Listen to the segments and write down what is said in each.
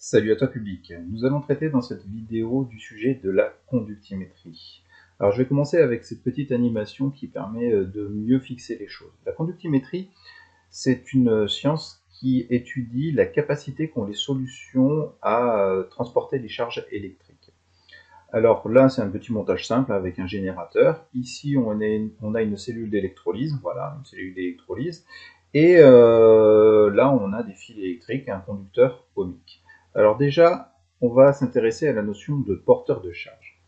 Salut à toi public, nous allons traiter dans cette vidéo du sujet de la conductimétrie. Alors je vais commencer avec cette petite animation qui permet de mieux fixer les choses. La conductimétrie, c'est une science qui étudie la capacité qu'ont les solutions à transporter des charges électriques. Alors là, c'est un petit montage simple avec un générateur. Ici, on a une cellule d'électrolyse, voilà, une cellule d'électrolyse. Et là, on a des fils électriques et un conducteur ohmique. Alors déjà, on va s'intéresser à la notion de porteur de charge.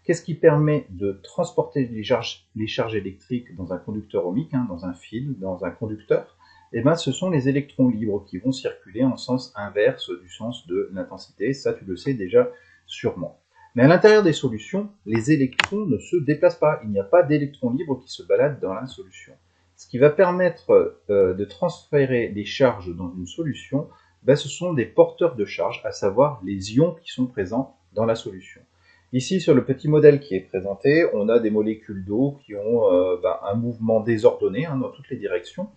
Qu'est-ce qui permet de transporter les charges électriques dans un conducteur ohmique, dans un fil, dans un conducteur? Eh bien, ce sont les électrons libres qui vont circuler en sens inverse du sens de l'intensité. Ça, tu le sais déjà sûrement. Mais à l'intérieur des solutions, les électrons ne se déplacent pas. Il n'y a pas d'électrons libres qui se baladent dans la solution. Ce qui va permettre de transférer les charges dans une solution, ce sont des porteurs de charge, à savoir les ions qui sont présents dans la solution. Ici, sur le petit modèle qui est présenté, on a des molécules d'eau qui ont un mouvement désordonné dans toutes les directions.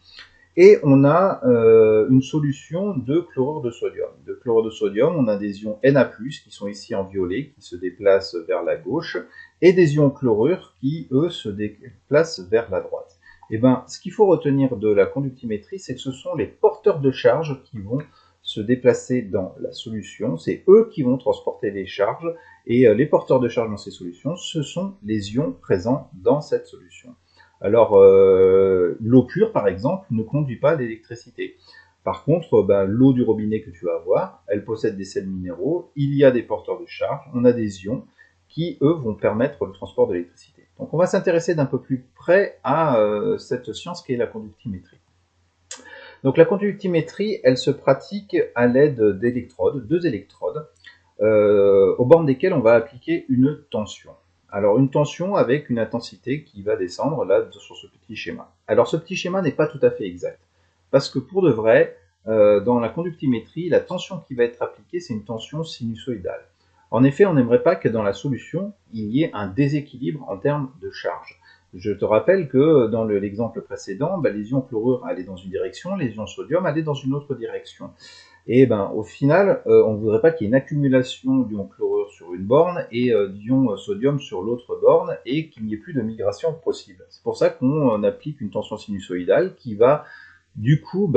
Et on a une solution de chlorure de sodium. De chlorure de sodium, on a des ions Na+, qui sont ici en violet, qui se déplacent vers la gauche, et des ions chlorure qui, eux, se déplacent vers la droite. Et ce qu'il faut retenir de la conductimétrie, c'est que ce sont les porteurs de charge qui vont se déplacer dans la solution. C'est eux qui vont transporter les charges, et les porteurs de charge dans ces solutions, ce sont les ions présents dans cette solution. Alors, l'eau pure, par exemple, ne conduit pas l'électricité. Par contre, l'eau du robinet que tu vas avoir, elle possède des sels minéraux, il y a des porteurs de charge, on a des ions qui, eux, vont permettre le transport de l'électricité. Donc, on va s'intéresser d'un peu plus près à cette science qu'est la conductimétrie. Donc, la conductimétrie, elle se pratique à l'aide d'électrodes, deux électrodes, aux bornes desquelles on va appliquer une tension. Alors une tension avec une intensité qui va descendre là sur ce petit schéma. Alors ce petit schéma n'est pas tout à fait exact, parce que pour de vrai, dans la conductimétrie, la tension qui va être appliquée, c'est une tension sinusoïdale. En effet, on n'aimerait pas que dans la solution, il y ait un déséquilibre en termes de charge. Je te rappelle que dans l'exemple précédent, les ions chlorure allaient dans une direction, les ions sodium allaient dans une autre direction. Et au final, on ne voudrait pas qu'il y ait une accumulation d'ions chlorure sur une borne et d'ions sodium sur l'autre borne et qu'il n'y ait plus de migration possible. C'est pour ça qu'on applique une tension sinusoïdale qui va du coup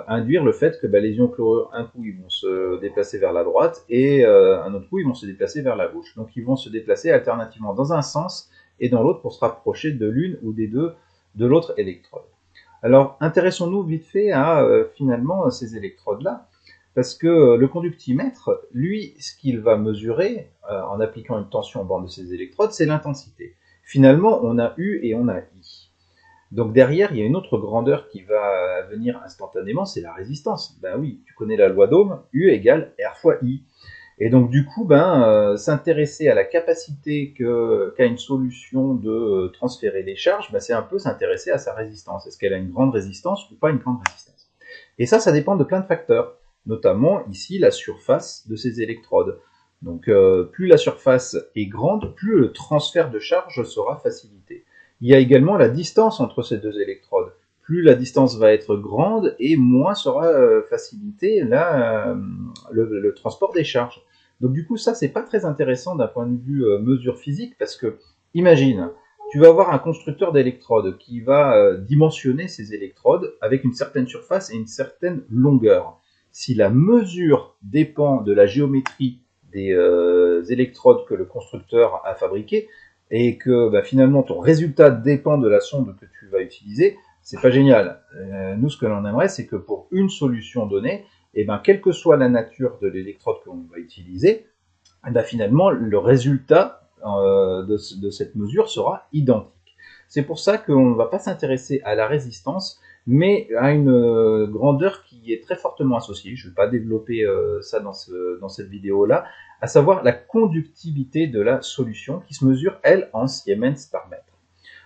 induire le fait que les ions chlorure, un coup ils vont se déplacer vers la droite et un autre coup ils vont se déplacer vers la gauche. Donc ils vont se déplacer alternativement dans un sens et dans l'autre pour se rapprocher de l'une ou des deux de l'autre électrode. Alors, intéressons-nous vite fait à finalement ces électrodes-là, parce que le conductimètre, lui, ce qu'il va mesurer en appliquant une tension aux bornes de ces électrodes, c'est l'intensité. Finalement, on a U et on a I. Donc derrière, il y a une autre grandeur qui va venir instantanément, c'est la résistance. Ben oui, tu connais la loi d'Ohm, U égale R fois I. Et donc du coup, s'intéresser à la capacité qu'a une solution de transférer les charges, c'est un peu s'intéresser à sa résistance. Est-ce qu'elle a une grande résistance ou pas une grande résistance? Et ça dépend de plein de facteurs, notamment ici la surface de ces électrodes. Donc plus la surface est grande, plus le transfert de charge sera facilité. Il y a également la distance entre ces deux électrodes. Plus la distance va être grande et moins sera facilité le transport des charges. Donc du coup, ça, c'est pas très intéressant d'un point de vue mesure physique, parce que, imagine, tu vas avoir un constructeur d'électrodes qui va dimensionner ces électrodes avec une certaine surface et une certaine longueur. Si la mesure dépend de la géométrie des électrodes que le constructeur a fabriquées, et que finalement ton résultat dépend de la sonde que tu vas utiliser, c'est pas génial. Nous, ce que l'on aimerait, c'est que pour une solution donnée, quelle que soit la nature de l'électrode que l'on va utiliser, finalement, le résultat de cette mesure sera identique. C'est pour ça qu'on ne va pas s'intéresser à la résistance, mais à une grandeur qui est très fortement associée. Je ne vais pas développer ça dans cette vidéo-là, à savoir la conductivité de la solution qui se mesure, elle, en Siemens par mètre.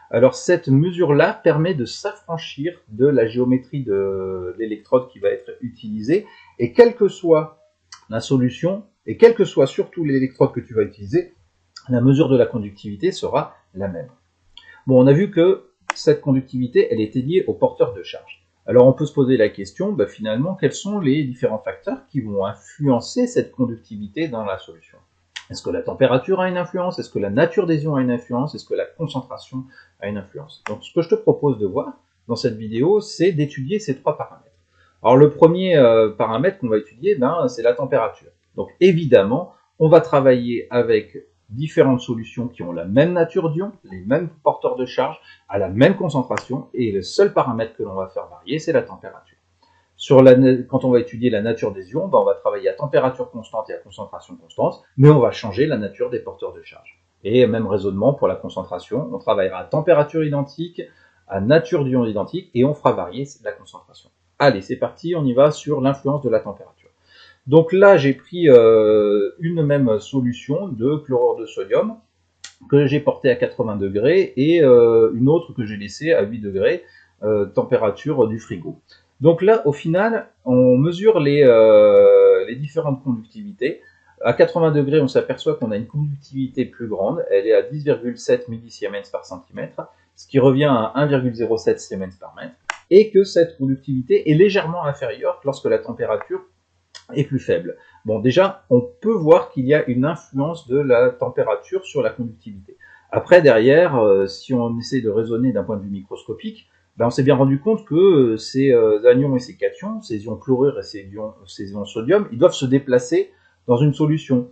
Alors cette mesure-là permet de s'affranchir de la géométrie de l'électrode qui va être utilisée, et quelle que soit la solution, et quelle que soit surtout l'électrode que tu vas utiliser, la mesure de la conductivité sera la même. Bon, on a vu que cette conductivité, elle était liée au porteur de charge. Alors on peut se poser la question, finalement, quels sont les différents facteurs qui vont influencer cette conductivité dans la solution? Est-ce que la température a une influence? Est-ce que la nature des ions a une influence? Est-ce que la concentration a une influence? Donc ce que je te propose de voir dans cette vidéo, c'est d'étudier ces trois paramètres. Alors le premier paramètre qu'on va étudier, c'est la température. Donc évidemment, on va travailler avec différentes solutions qui ont la même nature d'ion, les mêmes porteurs de charge, à la même concentration, et le seul paramètre que l'on va faire varier, c'est la température. Quand on va étudier la nature des ions, on va travailler à température constante et à concentration constante, mais on va changer la nature des porteurs de charge. Et même raisonnement pour la concentration, on travaillera à température identique, à nature d'ion identique, et on fera varier la concentration. Allez, c'est parti, on y va sur l'influence de la température. Donc là, j'ai pris une même solution de chlorure de sodium que j'ai portée à 80 degrés et une autre que j'ai laissée à 8 degrés, température du frigo. Donc là, au final, on mesure les différentes conductivités. À 80 degrés, on s'aperçoit qu'on a une conductivité plus grande. Elle est à 10,7 millisiemens par centimètre, ce qui revient à 1,07 siemens par mètre, et que cette conductivité est légèrement inférieure lorsque la température est plus faible. Bon, déjà, on peut voir qu'il y a une influence de la température sur la conductivité. Après, derrière, si on essaie de raisonner d'un point de vue microscopique, on s'est bien rendu compte que ces anions et ces cations, ces ions chlorure et ces ions sodium, ils doivent se déplacer dans une solution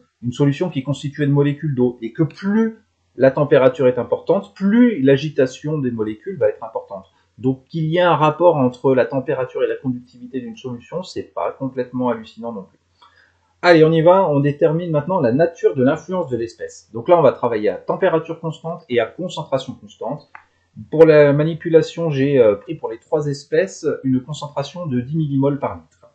qui est constituée de molécules d'eau, et que plus la température est importante, plus l'agitation des molécules va être importante. Donc qu'il y a un rapport entre la température et la conductivité d'une solution, c'est pas complètement hallucinant non plus. Allez, on y va, on détermine maintenant la nature de l'influence de l'espèce. Donc là, on va travailler à température constante et à concentration constante. Pour la manipulation, j'ai pris pour les trois espèces une concentration de 10 millimoles par litre.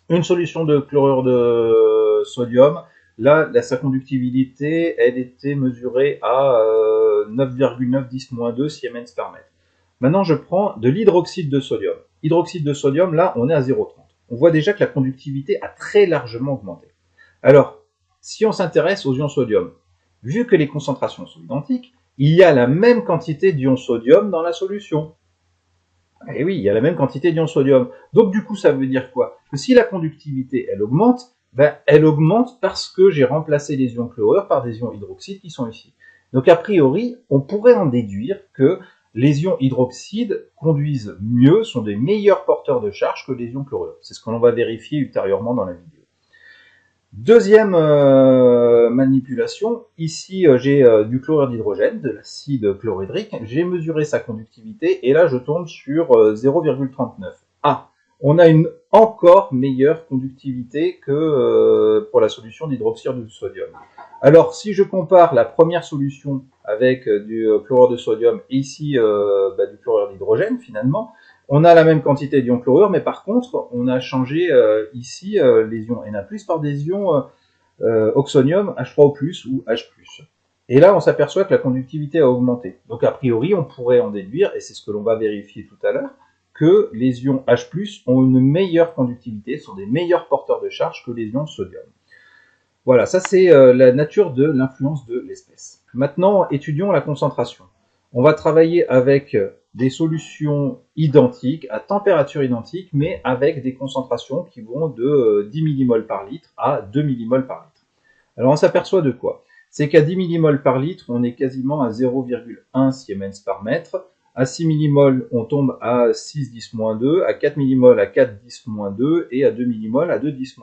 Une solution de chlorure de sodium, là, sa conductibilité, elle était mesurée à 9,910-2 siemens par mètre. Maintenant, je prends de l'hydroxyde de sodium. Hydroxyde de sodium, là, on est à 0,30. On voit déjà que la conductivité a très largement augmenté. Alors, si on s'intéresse aux ions sodium, vu que les concentrations sont identiques, il y a la même quantité d'ions sodium dans la solution. Et oui, il y a la même quantité d'ions sodium. Donc du coup, ça veut dire quoi? Que si la conductivité, elle augmente parce que j'ai remplacé les ions chlorure par des ions hydroxydes qui sont ici. Donc a priori, on pourrait en déduire que les ions hydroxydes conduisent mieux, sont des meilleurs porteurs de charge que les ions chlorure. C'est ce que l'on va vérifier ultérieurement dans la vidéo. Deuxième manipulation, ici j'ai du chlorure d'hydrogène, de l'acide chlorhydrique, j'ai mesuré sa conductivité et là je tombe sur 0,39. Ah, on a une encore meilleure conductivité que pour la solution d'hydroxyde de sodium. Alors si je compare la première solution avec du chlorure de sodium et ici du chlorure d'hydrogène finalement, on a la même quantité d'ions chlorure, mais par contre, on a changé ici les ions Na+, par des ions oxonium H3O+, ou H+. Et là, on s'aperçoit que la conductivité a augmenté. Donc, a priori, on pourrait en déduire, et c'est ce que l'on va vérifier tout à l'heure, que les ions H+, ont une meilleure conductivité, sont des meilleurs porteurs de charge que les ions sodium. Voilà, ça c'est la nature de l'influence de l'espèce. Maintenant, étudions la concentration. On va travailler avec des solutions identiques, à température identique, mais avec des concentrations qui vont de 10 millimoles par litre à 2 millimoles par litre. Alors on s'aperçoit de quoi? C'est qu'à 10 millimoles par litre, on est quasiment à 0,1 siemens par mètre. À 6 millimoles, on tombe à 6,10-2, à 4 millimoles à 4,10-2 et à 2 millimoles à 2,10-2.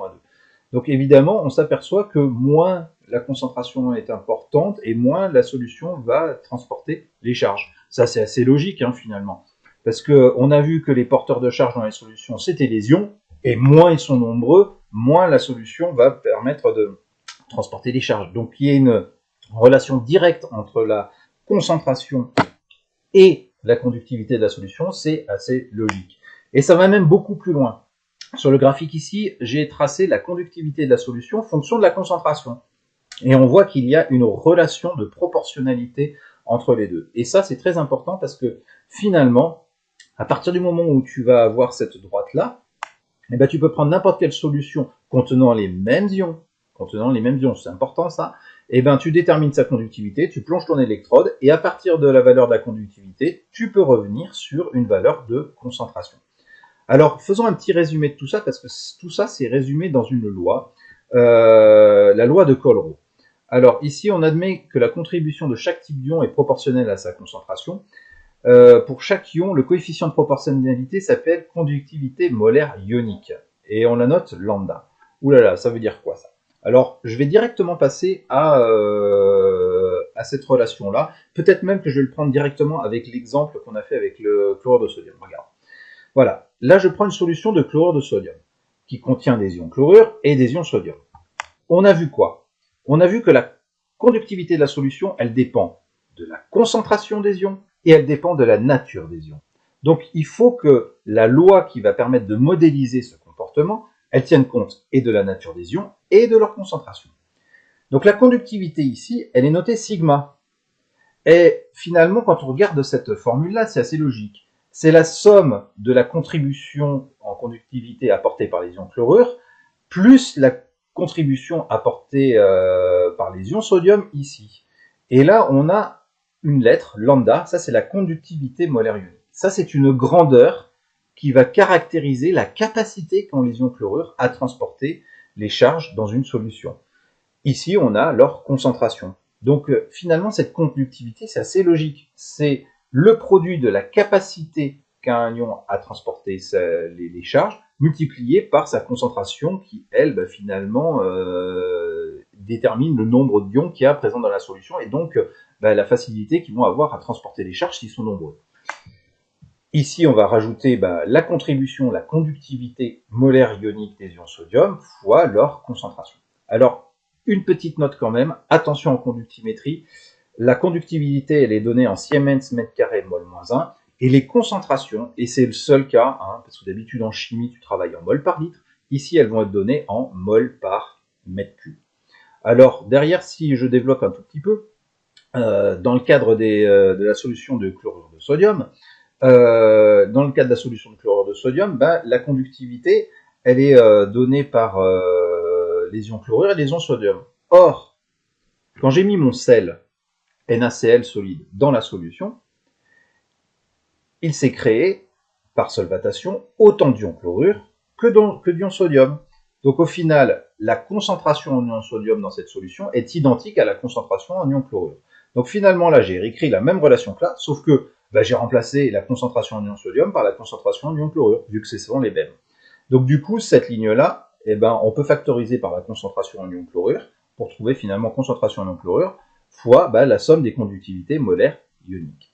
Donc évidemment, on s'aperçoit que moins la concentration est importante et moins la solution va transporter les charges. Ça, c'est assez logique finalement. Parce qu'on a vu que les porteurs de charge dans les solutions, c'était les ions, et moins ils sont nombreux, moins la solution va permettre de transporter les charges. Donc il y a une relation directe entre la concentration et la conductivité de la solution, c'est assez logique. Et ça va même beaucoup plus loin. Sur le graphique ici, j'ai tracé la conductivité de la solution en fonction de la concentration. Et on voit qu'il y a une relation de proportionnalité entre les deux. Et ça, c'est très important parce que finalement, à partir du moment où tu vas avoir cette droite-là, tu peux prendre n'importe quelle solution contenant les mêmes ions, c'est important ça, et tu détermines sa conductivité, tu plonges ton électrode, et à partir de la valeur de la conductivité, tu peux revenir sur une valeur de concentration. Alors, faisons un petit résumé de tout ça, parce que tout ça, c'est résumé dans une loi, la loi de Colero. Alors, ici, on admet que la contribution de chaque type d'ion est proportionnelle à sa concentration. Pour chaque ion, le coefficient de proportionnalité s'appelle conductivité molaire ionique. Et on la note lambda. Ouh là là, ça veut dire quoi ça? Alors, je vais directement passer à cette relation-là. Peut-être même que je vais le prendre directement avec l'exemple qu'on a fait avec le chlorure de sodium. Regarde. Voilà. Là, je prends une solution de chlorure de sodium qui contient des ions chlorure et des ions sodium. On a vu quoi? On a vu que la conductivité de la solution, elle dépend de la concentration des ions et elle dépend de la nature des ions. Donc, il faut que la loi qui va permettre de modéliser ce comportement, elle tienne compte et de la nature des ions et de leur concentration. Donc, la conductivité ici, elle est notée sigma. Et finalement, quand on regarde cette formule-là, c'est assez logique. C'est la somme de la contribution en conductivité apportée par les ions chlorure, plus la contribution apportée par les ions sodium ici. Et là, on a une lettre, lambda, ça c'est la conductivité molaire ionique. Ça c'est une grandeur qui va caractériser la capacité qu'ont les ions chlorure à transporter les charges dans une solution. Ici, on a leur concentration. Donc finalement, cette conductivité, c'est assez logique. C'est le produit de la capacité qu'a un ion à transporter les charges, multiplié par sa concentration qui, elle, finalement, détermine le nombre d'ions qu'il y a présent dans la solution et donc la facilité qu'ils vont avoir à transporter les charges s'ils sont nombreux. Ici, on va rajouter la contribution, la conductivité molaire ionique des ions sodium fois leur concentration. Alors, une petite note quand même, attention en conductimétrie, la conductibilité elle est donnée en Siemens mètre carré mol moins 1, et les concentrations, et c'est le seul cas, parce que d'habitude en chimie tu travailles en mol par litre, ici elles vont être données en mol par mètre cube. Alors derrière, si je développe un tout petit peu, dans le cadre de la solution de chlorure de sodium, la conductivité elle est donnée par les ions chlorure et les ions sodium. Or, quand j'ai mis mon sel NaCl solide dans la solution, il s'est créé, par solvatation, autant d'ions chlorure que d'ions sodium. Donc au final, la concentration en ions sodium dans cette solution est identique à la concentration en ions chlorure. Donc finalement, là, j'ai réécrit la même relation que là, sauf que j'ai remplacé la concentration en ions sodium par la concentration en ions chlorure, vu que ce sont les mêmes. Donc du coup, cette ligne-là, on peut factoriser par la concentration en ions chlorure pour trouver finalement concentration en ions chlorure fois la somme des conductivités molaires ioniques.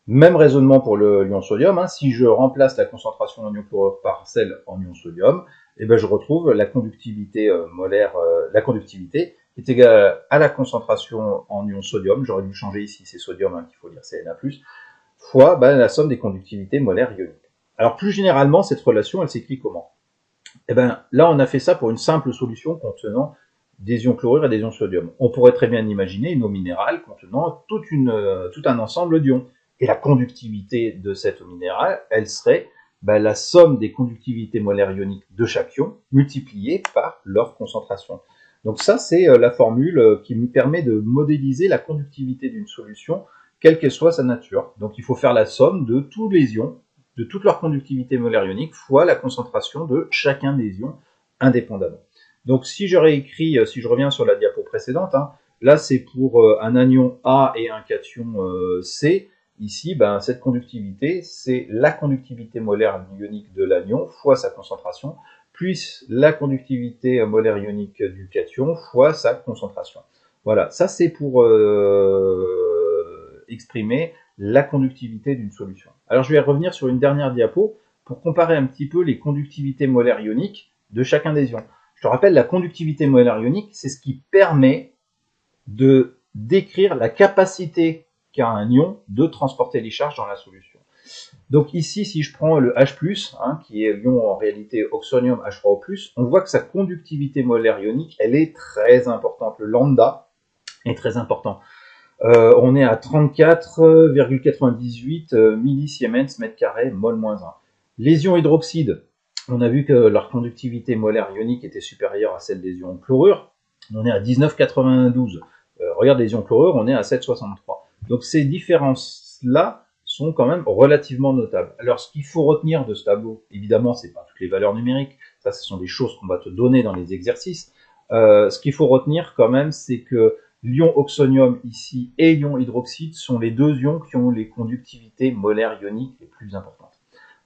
Même raisonnement pour l'ion sodium. Si je remplace la concentration en ion chlorure par celle en ion sodium, je retrouve la conductivité molaire, la conductivité est égale à la concentration en ion sodium. J'aurais dû changer ici, c'est sodium qu'il faut lire, c'est Na+, fois la somme des conductivités molaires ioniques. Alors plus généralement, cette relation, elle s'écrit comment? Là, on a fait ça pour une simple solution contenant des ions chlorure et des ions sodium. On pourrait très bien imaginer une eau minérale contenant tout un ensemble d'ions. Et la conductivité de cette eau minérale, elle serait la somme des conductivités molaires ioniques de chaque ion multipliée par leur concentration. Donc ça, c'est la formule qui nous permet de modéliser la conductivité d'une solution, quelle qu'elle soit sa nature. Donc il faut faire la somme de tous les ions, de toute leur conductivité molaire ionique, fois la concentration de chacun des ions indépendamment. Donc si je réécris, si je reviens sur la diapo précédente, là c'est pour un anion A et un cation C. Ici, cette conductivité, c'est la conductivité molaire ionique de l'anion fois sa concentration, plus la conductivité molaire ionique du cation fois sa concentration. Voilà, ça c'est pour exprimer la conductivité d'une solution. Alors je vais revenir sur une dernière diapo pour comparer un petit peu les conductivités molaires ioniques de chacun des ions. Je te rappelle, la conductivité molaire ionique, c'est ce qui permet de décrire la capacité qu'a un ion de transporter les charges dans la solution. Donc ici, si je prends le H+, qui est l'ion en réalité oxonium H3O+, on voit que sa conductivité molaire ionique, elle est très importante. Le lambda est très important. On est à 34,98 millisiemens mètre carré mol moins 1. Les ions hydroxydes, on a vu que leur conductivité molaire ionique était supérieure à celle des ions chlorure. On est à 19,92. Regarde les ions chlorure, on est à 7,63. Donc ces différences-là sont quand même relativement notables. Alors, ce qu'il faut retenir de ce tableau, évidemment, c'est pas toutes les valeurs numériques, ça, ce sont des choses qu'on va te donner dans les exercices. Ce qu'il faut retenir quand même, c'est que l'ion oxonium ici et l'ion hydroxyde sont les deux ions qui ont les conductivités molaires ioniques les plus importantes.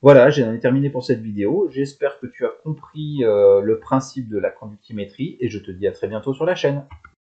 Voilà, j'en ai terminé pour cette vidéo. J'espère que tu as compris le principe de la conductimétrie et je te dis à très bientôt sur la chaîne.